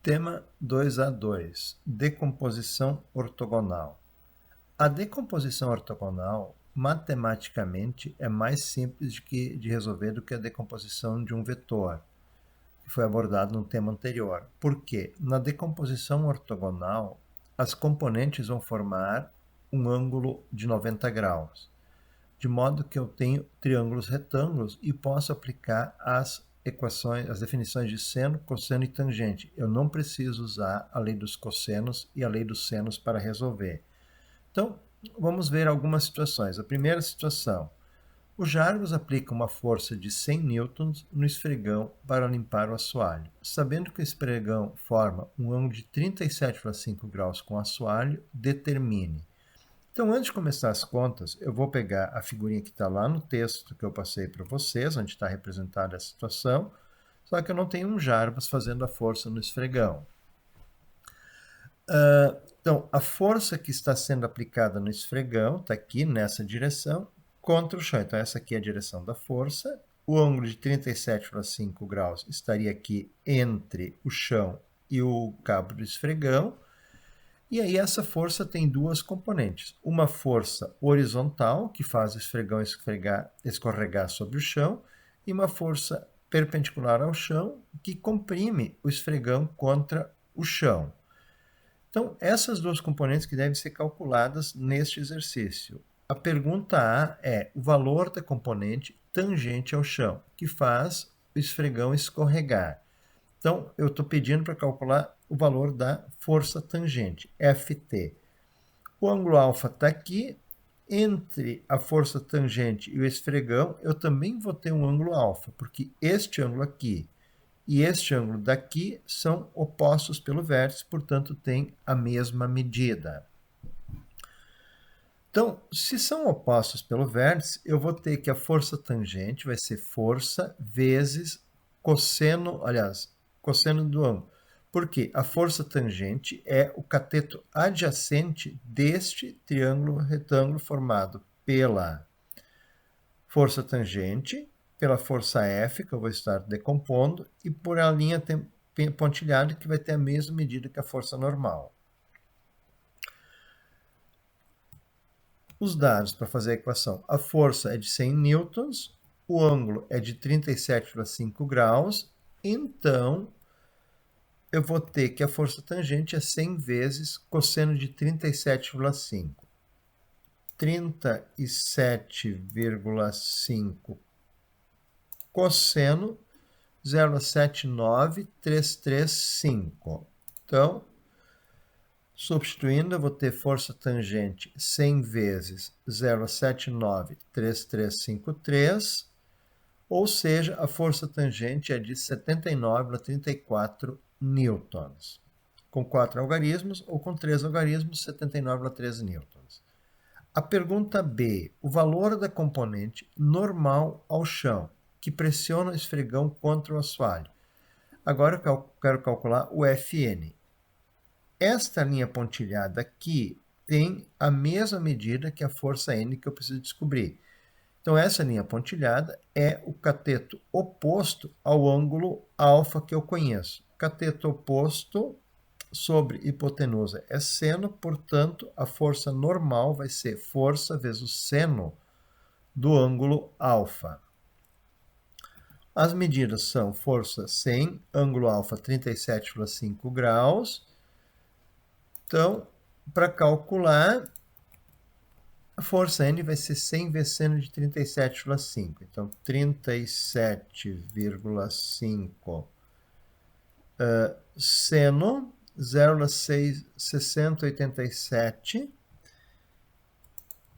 Tema 2A2, decomposição ortogonal. A decomposição ortogonal, matematicamente, é mais simples de resolver do que a decomposição de um vetor, que foi abordado no tema anterior. Por quê? Na decomposição ortogonal, as componentes vão formar um ângulo de 90 graus, de modo que eu tenho triângulos retângulos e posso aplicar as equações, as definições de seno, cosseno e tangente. Eu não preciso usar a lei dos cossenos e a lei dos senos para resolver. Então, vamos ver algumas situações. A primeira situação, o Jarvis aplica uma força de 100 newtons no esfregão para limpar o assoalho. Sabendo que o esfregão forma um ângulo de 37,5 graus com o assoalho, determine. Então, antes de começar as contas, eu vou pegar a figurinha que está lá no texto que eu passei para vocês, onde está representada a situação, só que eu não tenho um Jarbas fazendo a força no esfregão. Então, a força que está sendo aplicada no esfregão está aqui nessa direção contra o chão. Então, essa aqui é a direção da força. O ângulo de 37,5 graus estaria aqui entre o chão e o cabo do esfregão. E aí essa força tem duas componentes. Uma força horizontal, que faz o esfregão escorregar sobre o chão, e uma força perpendicular ao chão, que comprime o esfregão contra o chão. Então, essas duas componentes que devem ser calculadas neste exercício. A pergunta A é o valor da componente tangente ao chão, que faz o esfregão escorregar. Então, eu estou pedindo para calcular o valor da força tangente, Ft. O ângulo alfa está aqui. Entre a força tangente e o esfregão, eu também vou ter um ângulo alfa, porque este ângulo aqui e este ângulo daqui são opostos pelo vértice, portanto, tem a mesma medida. Então, se são opostos pelo vértice, eu vou ter que a força tangente vai ser força vezes cosseno, cosseno do ângulo. Porque a força tangente é o cateto adjacente deste triângulo retângulo formado pela força tangente, pela força F, que eu vou estar decompondo, e por a linha pontilhada, que vai ter a mesma medida que a força normal. Os dados para fazer a equação. A força é de 100 newtons, o ângulo é de 37,5 graus, então eu vou ter que a força tangente é 100 vezes cosseno de 37,5. 37,5 cosseno 0,79335. Então, substituindo, eu vou ter força tangente 100 vezes 0,793353, ou seja, a força tangente é de 79,34 newtons. Com 4 algarismos ou com 3 algarismos, 79,13 newtons. A pergunta B, o valor da componente normal ao chão, que pressiona o esfregão contra o assoalho. Agora eu quero calcular o Fn. Esta linha pontilhada aqui tem a mesma medida que a força N que eu preciso descobrir. Então, essa linha pontilhada é o cateto oposto ao ângulo alfa que eu conheço. Cateto oposto sobre hipotenusa é seno, portanto, a força normal vai ser força vezes o seno do ângulo alfa. As medidas são força 100, ângulo alfa 37,5 graus. Então, para calcular, a força N vai ser 100 vezes seno de 37,5. Então, 37,5 seno 0,687.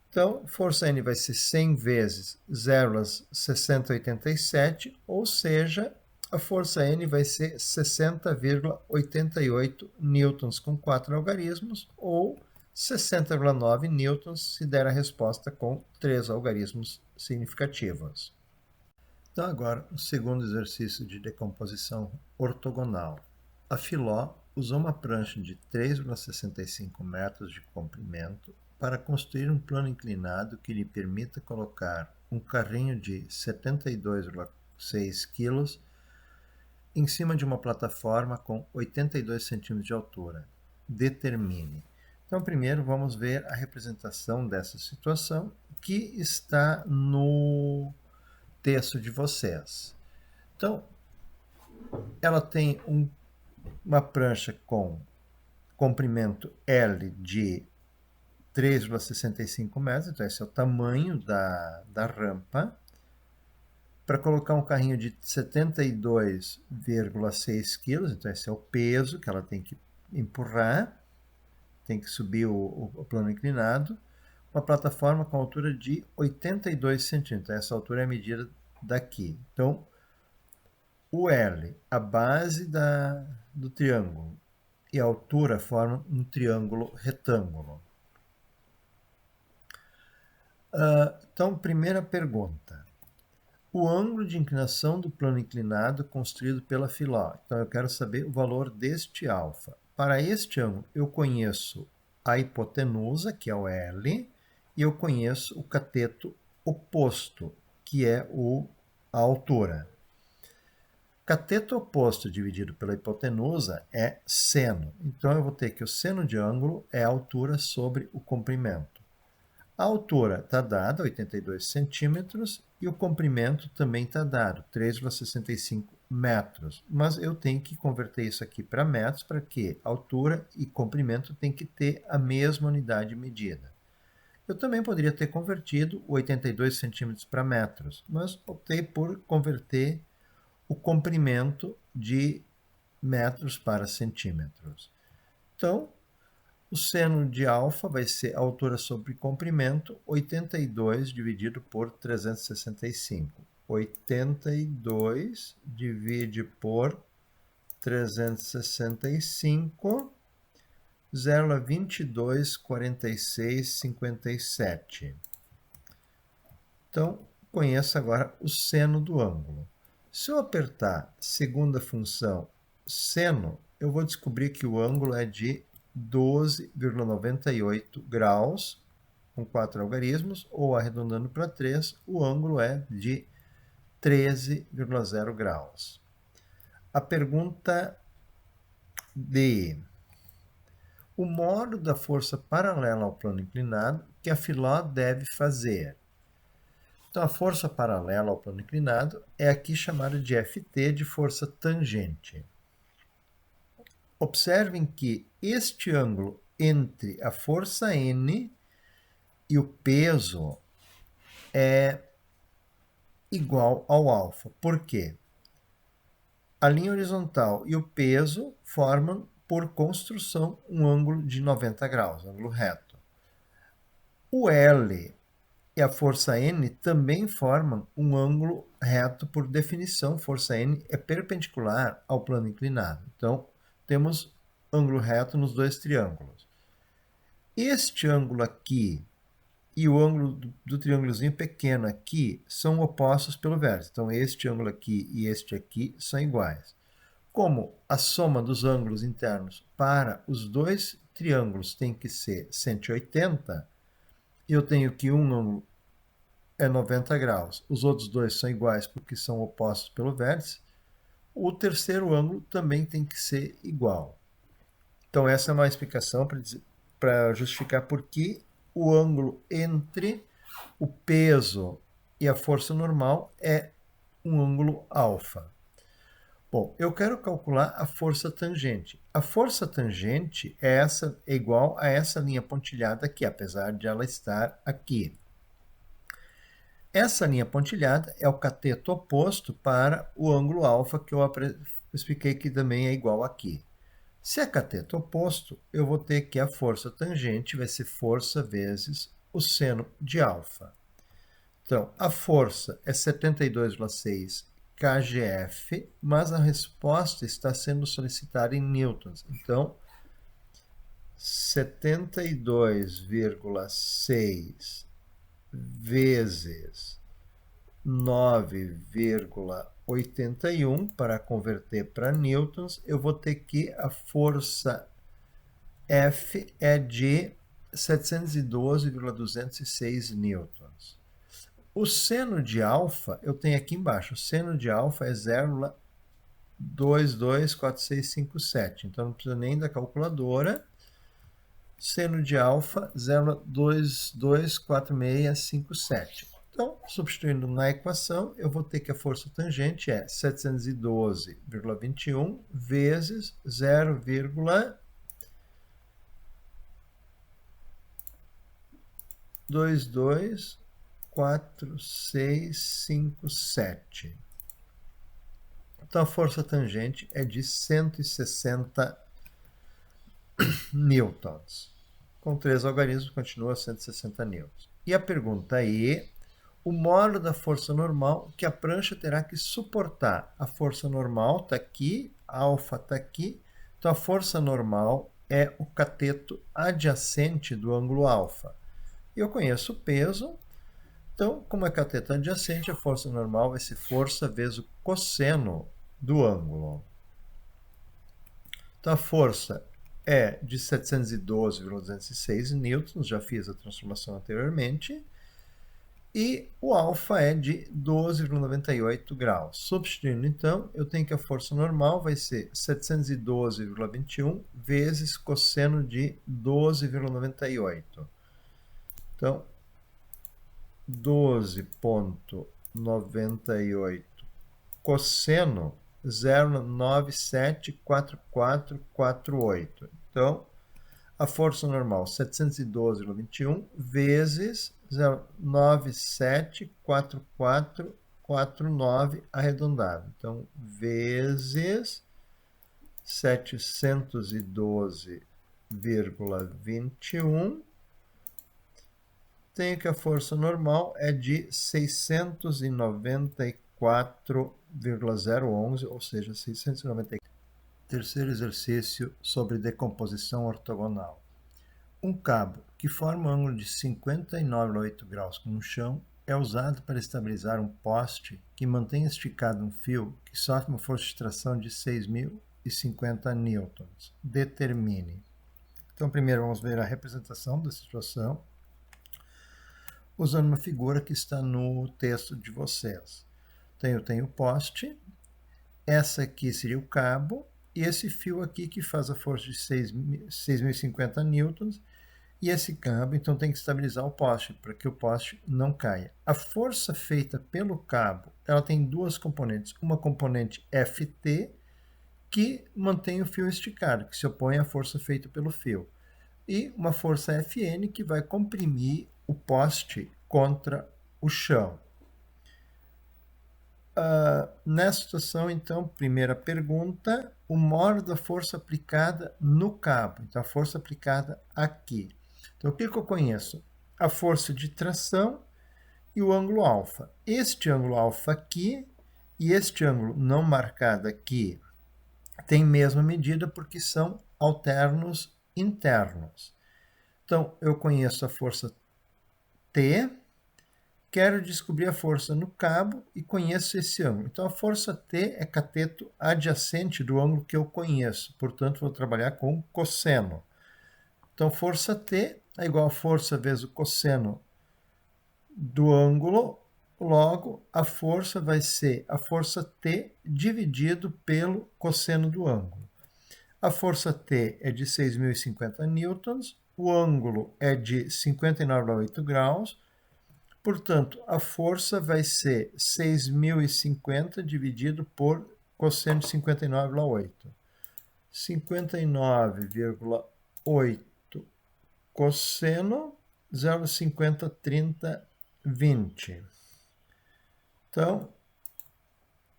Então, força N vai ser 100 vezes 0,687, ou seja, a força N vai ser 60,88 newtons com 4 algarismos, ou 60,9 newtons se der a resposta com 3 algarismos significativos. Então, agora, o segundo exercício de decomposição ortogonal. A Filó usou uma prancha de 3,65 metros de comprimento para construir um plano inclinado que lhe permita colocar um carrinho de 72,6 kg em cima de uma plataforma com 82 centímetros de altura. Determine. Então, primeiro vamos ver a representação dessa situação que está no texto de vocês. Então, ela tem uma prancha com comprimento L de 3,65 metros, então esse é o tamanho da rampa. Para colocar um carrinho de 72,6 kg, então esse é o peso que ela tem que empurrar, tem que subir o plano inclinado. Uma plataforma com altura de 82 centímetros, essa altura é a medida daqui. Então, o L, a base do triângulo, e a altura formam um triângulo retângulo. Então, primeira pergunta. O ângulo de inclinação do plano inclinado construído pela Filó. Então, eu quero saber o valor deste alfa. Para este ângulo, eu conheço a hipotenusa, que é o L, e eu conheço o cateto oposto, que é a altura. Cateto oposto dividido pela hipotenusa é seno. Então, eu vou ter que o seno de ângulo é a altura sobre o comprimento. A altura está dada, 82 centímetros, e o comprimento também está dado, 3,65 metros. Mas eu tenho que converter isso aqui para metros, para que altura e comprimento tem que ter a mesma unidade de medida. Eu também poderia ter convertido 82 centímetros para metros, mas optei por converter o comprimento de metros para centímetros. Então, o seno de alfa vai ser a altura sobre comprimento, 82 dividido por 365. 82 divide por 365, 0,224657. Então, conheça agora o seno do ângulo. Se eu apertar segunda função seno, eu vou descobrir que o ângulo é de 12,98 graus, com 4 algarismos, ou arredondando para 3, o ângulo é de 13,0 graus. A pergunta D. O modo da força paralela ao plano inclinado que a Filó deve fazer. Então, a força paralela ao plano inclinado é aqui chamada de Ft, de força tangente. Observem que este ângulo entre a força N e o peso é igual ao alfa. Por quê? A linha horizontal e o peso formam, por construção, um ângulo de 90 graus, ângulo reto. O L e a força N também formam um ângulo reto por definição. Força N é perpendicular ao plano inclinado. Então, temos ângulo reto nos dois triângulos. Este ângulo aqui e o ângulo do triângulozinho pequeno aqui são opostos pelo vértice. Então, este ângulo aqui e este aqui são iguais. Como a soma dos ângulos internos para os dois triângulos tem que ser 180, eu tenho que um ângulo é 90 graus, os outros dois são iguais porque são opostos pelo vértice, o terceiro ângulo também tem que ser igual. Então, essa é uma explicação para justificar por que o ângulo entre o peso e a força normal é um ângulo alfa. Bom, eu quero calcular a força tangente. A força tangente é igual a essa linha pontilhada aqui, apesar de ela estar aqui. Essa linha pontilhada é o cateto oposto para o ângulo alfa, que eu expliquei que também é igual aqui. Se é cateto oposto, eu vou ter que a força tangente vai ser força vezes o seno de alfa. Então, a força é 72,6 kgf, mas a resposta está sendo solicitada em newtons. Então, 72,6 vezes 9,81, para converter para newtons, eu vou ter que a força F é de 712,206 newtons. O seno de alfa, eu tenho aqui embaixo, o seno de alfa é 0,224657. Então não precisa nem da calculadora. Seno de alfa 0,224657. Então, substituindo na equação, eu vou ter que a força tangente é 712,21 vezes 0,22467. Então, a força tangente é de 160 newtons. Com 3 algarismos, continua 160 newtons. E a pergunta é o módulo da força normal que a prancha terá que suportar. A força normal está aqui, a alfa está aqui. Então, a força normal é o cateto adjacente do ângulo alfa. E eu conheço o peso. Então, como é cateto adjacente, a força normal vai ser força vezes o cosseno do ângulo. Então, a força é de 712,206 newtons, já fiz a transformação anteriormente, e o alfa é de 12,98 graus. Substituindo, então, eu tenho que a força normal vai ser 712,21 vezes cosseno de 12,98. Então, 12,98 cosseno 0,974448. Então, a força normal 712,21 vezes 0,974449 arredondado. Então, vezes 712,21. Tenho que a força normal é de 694,011, ou seja, 694. Terceiro exercício sobre decomposição ortogonal. Um cabo que forma um ângulo de 59,8 graus com o chão é usado para estabilizar um poste que mantém esticado um fio que sofre uma força de tração de 6.050 newtons. Determine. Então, primeiro vamos ver a representação da situação, usando uma figura que está no texto de vocês. Então, eu tenho o poste, essa aqui seria o cabo, e esse fio aqui que faz a força de 6.050 newtons, e esse cabo, então, tem que estabilizar o poste, para que o poste não caia. A força feita pelo cabo, ela tem duas componentes. Uma componente Ft, que mantém o fio esticado, que se opõe à força feita pelo fio. E uma força Fn, que vai comprimir o poste contra o chão. Nessa situação, então, primeira pergunta, o módulo da força aplicada no cabo. Então, a força aplicada aqui. Então, o que eu conheço? A força de tração e o ângulo alfa. Este ângulo alfa aqui e este ângulo não marcado aqui tem mesma medida porque são alternos internos. Então, eu conheço a força T, quero descobrir a força no cabo e conheço esse ângulo. Então, a força T é cateto adjacente do ângulo que eu conheço. Portanto, vou trabalhar com cosseno. Então, força T é igual a força vezes o cosseno do ângulo. Logo, a força vai ser a força T dividido pelo cosseno do ângulo. A força T é de 6.050 newtons. O ângulo é de 59,8 graus. Portanto, a força vai ser 6.050 dividido por cosseno de 59,8. 59,8 cosseno 0,503020. Então,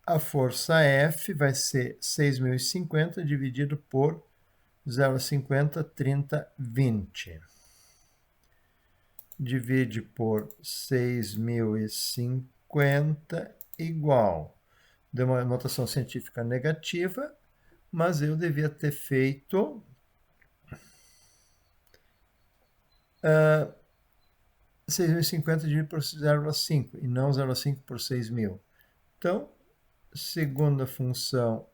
a força F vai ser 6.050 dividido por 0,503020. Divide por 6.050 igual. Deu uma notação científica negativa, mas eu devia ter feito 6.050 dividido por 0,5 e não 0,5 por 6.000. Então, segunda função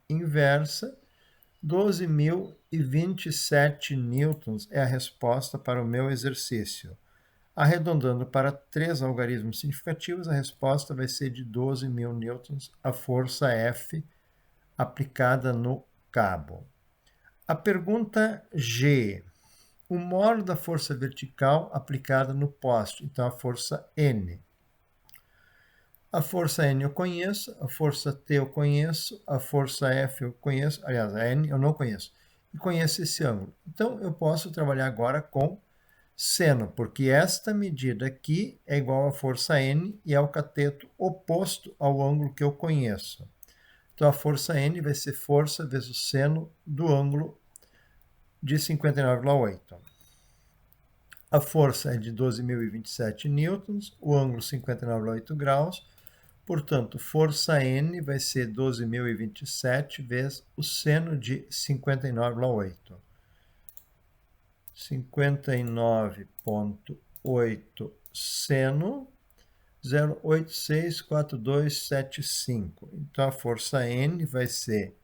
inversa, 12.027 newtons é a resposta para o meu exercício. Arredondando para 3 algarismos significativos, a resposta vai ser de 12.000 newtons, a força F aplicada no cabo. A pergunta G. O módulo da força vertical aplicada no poste, então a força N. A força N eu conheço, a força T eu conheço, a força F eu conheço, aliás, a N eu não conheço. E conheço esse ângulo. Então, eu posso trabalhar agora com seno, porque esta medida aqui é igual à força N e é o cateto oposto ao ângulo que eu conheço. Então, a força N vai ser força vezes o seno do ângulo de 59,8. A força é de 12.027 newtons, o ângulo 59,8 graus. Portanto, força N vai ser 12.027 vezes o seno de 59,8. 59,8 seno 0,864275. Então, a força N vai ser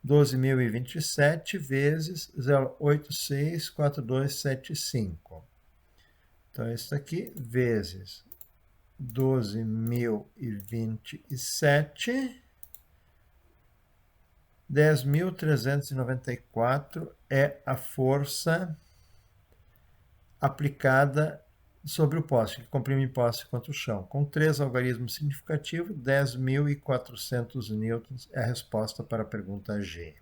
12.027 vezes 0,864275. Então, isso aqui vezes 12.027, 10.394 é a força aplicada sobre o poste, que comprime poste contra o chão. Com 3 algarismos significativos, 10.400 newtons é a resposta para a pergunta G.